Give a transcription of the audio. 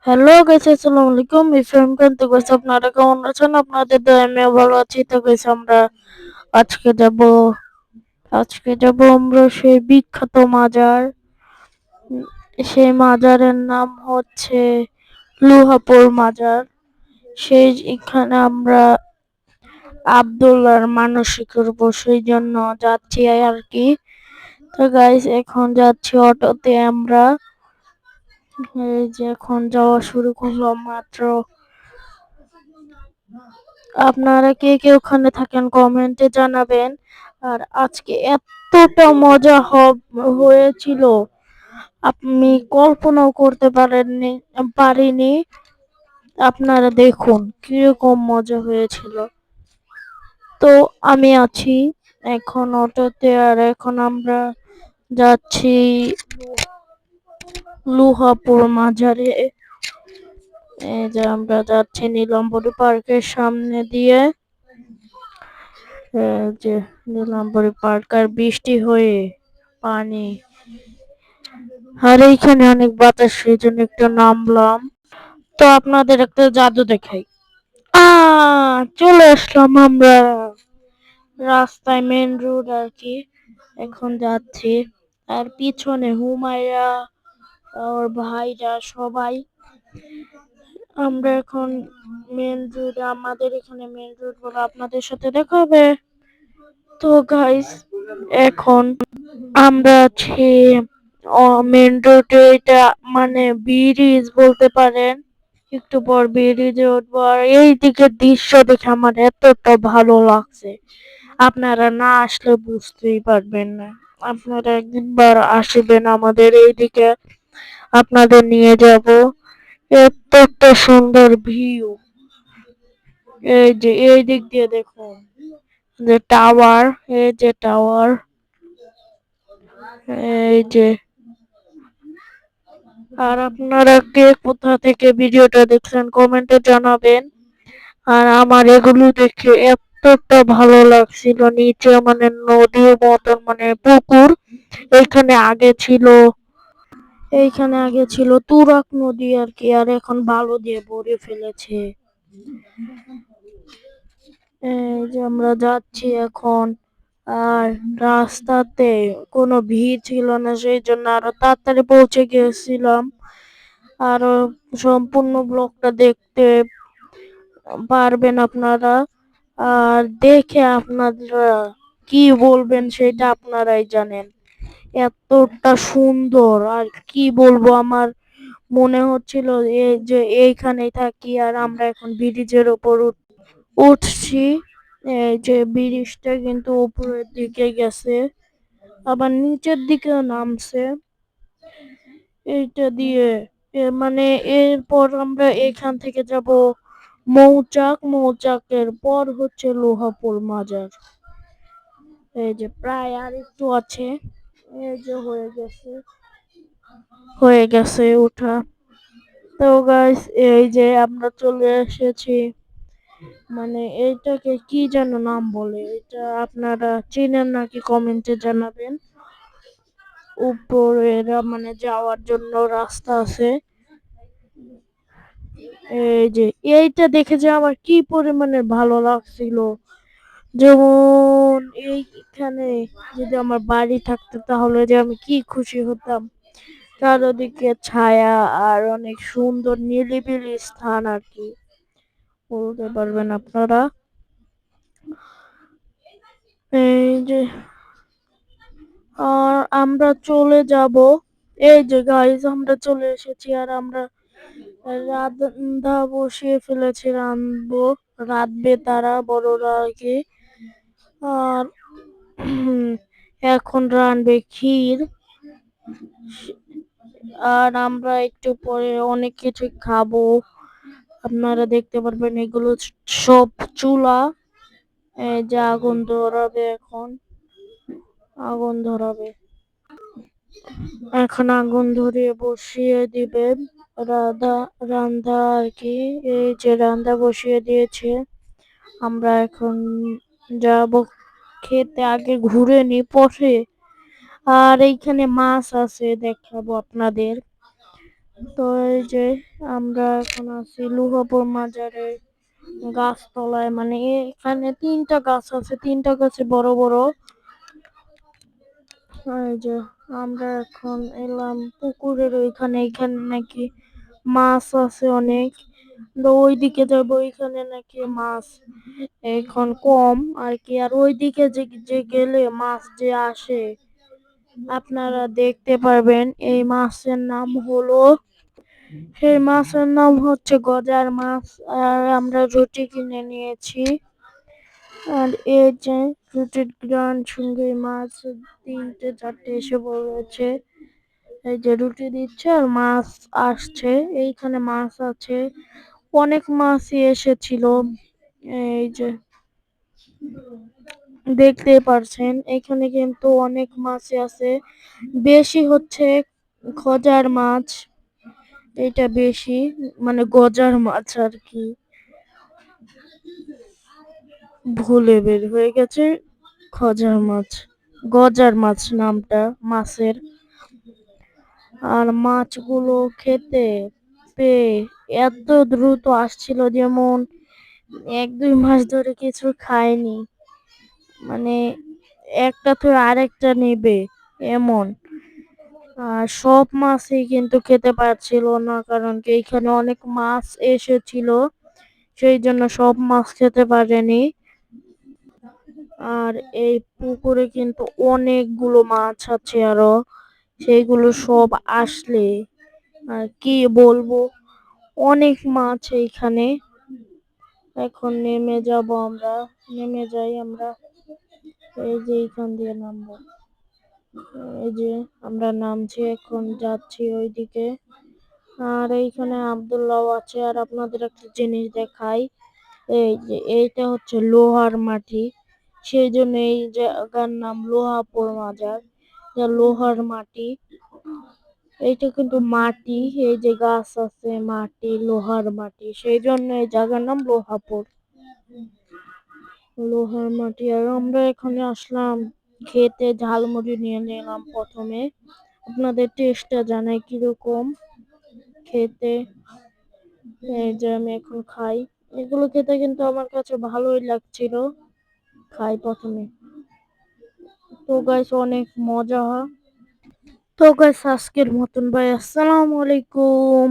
Hello guys, আসসালামু আলাইকুম। ইফরান খান তো গাইস, আপনারা কেমন আছেন? আপনাদের দয়ায় আমিও ভালো আছি। তো গাইস, আমরা আজকে যাব আমরা সেই বিখ্যাত মাজার। সেই মাজারের নাম হচ্ছে লুহাপুর মাজার। সেই এখানে আমরা আব্দুল্লাহর মানসিক করব, সেই জন্য যাচ্ছি আর কি। তো গাইস, এখন যাচ্ছি অটোতে আমরা। এই যে এখন যাওয়া শুরু করলাম মাত্র। আপনারা কে কে ওখানে থাকেন কমেন্টে জানাবেন। আর আজকে এতটা মজা হয়েছিল, আপনি কল্পনাও করতে পারিনি। আপনারা দেখুন কিরকম মজা হয়েছিল। তো আমি আছি এখন অটোতে, আর এখন আমরা যাচ্ছি লুহাপুর মাজারে। এই যে আমরা যাচ্ছি নীলাম্বরী পার্কের সামনে দিয়ে। যে নীলাম্বরী পার্ক, আর বৃষ্টি হয়ে পানি, আর এইখানে অনেক বাতাস, সেই জন্য একটু নামলাম। তো আপনাদের একটা জাদু দেখাই। চলে আসলাম আমরা রাস্তায়, মেন রোড আর কি। এখন যাচ্ছি, আর পিছনে হুমায়রা, ওর ভাইরা সবাই। আমরা এখন মেন রোড, আমাদের এখানে মেন রোড বলে আপনাদের সাথে দেখা হবে। তো গাইস, এখন আমরা আছি মেন রোডে। এটা মানে ব্রিজ বলতে পারেন। একটু পর ব্রিজে উঠবো, আর এই দিকের দৃশ্য দেখে আমার এতটা ভালো লাগছে, আপনারা না আসলে বুঝতেই পারবেন না। আপনারা একদিনবার আসবেন আমাদের এইদিকে, আপনাদের নিয়ে যাব। এত একটা সুন্দর ভিউ। এই যে এই দিক দিয়ে দেখুন, যে টাওয়ার, এই যে টাওয়ার, এই যে। আর আপনারা কে কোথা থেকে ভিডিওটা দেখছেন কমেন্টে জানাবেন। আর আমার এগুলো দেখে এতটা ভালো লাগছিল, নিচে মানে নদীর মতন, মানে পুকুর। এইখানে আগে ছিল তুরাগ নদী আর কি, আর এখন বালু দিয়ে ভরে ফেলেছে। এই যে আমরা যাচ্ছি এখন, আর রাস্তাতে কোনো ভিড় ছিল না, সেই জন্য আরো তাড়াতাড়ি পৌঁছে গিয়েছিলাম। আরো সম্পূর্ণ ব্লগটা দেখতে পারবেন আপনারা, আর দেখে আপনারা কি বলবেন সেটা আপনারাই জানেন। এতটা সুন্দর, আর কি বলবো, আমার মনে হচ্ছিল এই যে এইখানেই থাকি। আর আমরা এখন ব্রিজের উপর উঠছি। এই যে ব্রিজটা কিন্তু উপরের দিকে গেছে, আবার নিচের দিকেও নামছে। এইটা দিয়ে মানে এরপর আমরা এখান থেকে যাব মৌচাকের পর হচ্ছে লোহাপুর মাজার। এই যে প্রায় আর একটু আছে, এই যে হয়ে গেছে ওঠা। তো গাইস, এই যে আমরা চলে এসেছি। মানে এইটাকে কি যেন নাম বলে, এটা আপনারা চিনেন নাকি কমেন্টে জানাবেন। উপরে মানে যাওয়ার জন্য রাস্তা আছে। এই যে এইটা দেখে যে আমার কি পরিমাণে ভালো লাগছিল, যেমন এইখানে যদি আমার বাড়ি থাকতো তাহলে যে আমি কি খুশি হতাম। চারদিকে ছায়া, আর অনেক সুন্দর নিরিবিলি স্থান আর কি, বলতে পারবেন আপনারা। এই যে, আর আমরা চলে যাব। এই যে গাইস, আমরা চলে এসেছি, আর আমরা রাধা বসিয়ে ফেলেছি, রাঁধবে তারা বড়রা আর কি। আর এখন রাঁধবে ক্ষীর। আর আমরা একটু পরে অনেক কিছু খাবো, আপনারা দেখতে পারবেন। এগুলো সব চুলা। এই যে আগুন ধরাবে, এখন আগুন ধরিয়ে বসিয়ে দিবে রান্না আর কি। এই যে রান্না বসিয়ে দিয়েছে, আমরা এখন যাব খেতে, আগে ঘুরে নি পরে। আর এইখানে মাছ আছে, দেখাবো আপনাদের। তো এই যে আমরা এখন আছি লোহাপুর মাজারে গাছতলায়, মানে এখানে 3টা গাছ আছে, 3টা গাছে বড় বড়। এই যে আমরা এখন এলাম পুকুরের ওইখানে, এখানে নাকি মাছ আছে অনেক। তো ওইদিকে যাবো, ওইখানে নাকি মাছ এখন কম আর কি। আর ওইদিকে যে যে গেলে মাছ যে আসে আপনারা দেখতে পারবেন। এই মাছের নাম হলো, সেই মাছের নাম হচ্ছে গজার মাছ। আর আমরা রুটি কিনে নিয়েছি। আর এই যে রুটির গ্রান সঙ্গে মাছ 3টে 4টে এসে পড়েছে। এই যে রুটি দিচ্ছে আর মাছ আসছে, এইখানে মাছ আছে, অনেক মাছই এসেছিল। এই যে দেখতে পারছেন এখানে কিন্তু অনেক মাছই আছে, বেশি হচ্ছে খজার মাছ। এটা বেশি, মানে গজার মাছ আর কি, ভুলে বের হয়ে গেছে। খজার মাছ, গজার মাছ নামটা মাছের। আর মাছগুলো খেতে পেয়ে এত দ্রুত আসছিল, যেমন 1-2 মাস ধরে কিছু খায়নি, মানে একটা তো আরেকটা নেবে এমন। আর সব মাছই কিন্তু খেতে পারছিল না, কারণ কি এখানে অনেক মাছ এসেছিল, সেই জন্য সব মাছ খেতে পারেনি। আর এই পুকুরে কিন্তু অনেকগুলো মাছ আছে আরো, সেইগুলো সব আসলে আর কি বলবো, অনেক মাছ এইখানে। এখন নেমে যাব আমরা, নেমে যাই আমরা। এই যে এইখান দিয়ে নামবো, এই যে আমরা নামছি, এখন যাচ্ছি ওইদিকে। আর এইখানে আব্দুল্লাহ আছে। আর আপনাদের একটা জিনিস দেখাই, এই যে এইটা হচ্ছে লোহার মাটি, সেই জন্য এই জায়গার নাম লোহাপুর মাজার, যা লোহার মাটি। এইটা কিন্তু মাটি, এই যে গাছ আছে মাটি, লোহার মাটি, সেই জন্য এই জায়গার নাম লোহাপুর, লোহার মাটি। আর আমরা এখানে আসলাম খেতে, ঝালমুড়ি নিয়ে নিলাম প্রথমে, আপনাদের টেস্টটা জানাই কিরকম খেতে। এই যে আমি এখন খাই, এগুলো খেতে কিন্তু আমার কাছে ভালোই লাগছিল। খাই প্রথমে, তো গাইস অনেক মজা হয়। তো গাইস আজকের মতন ভাই, আসসালামু আলাইকুম।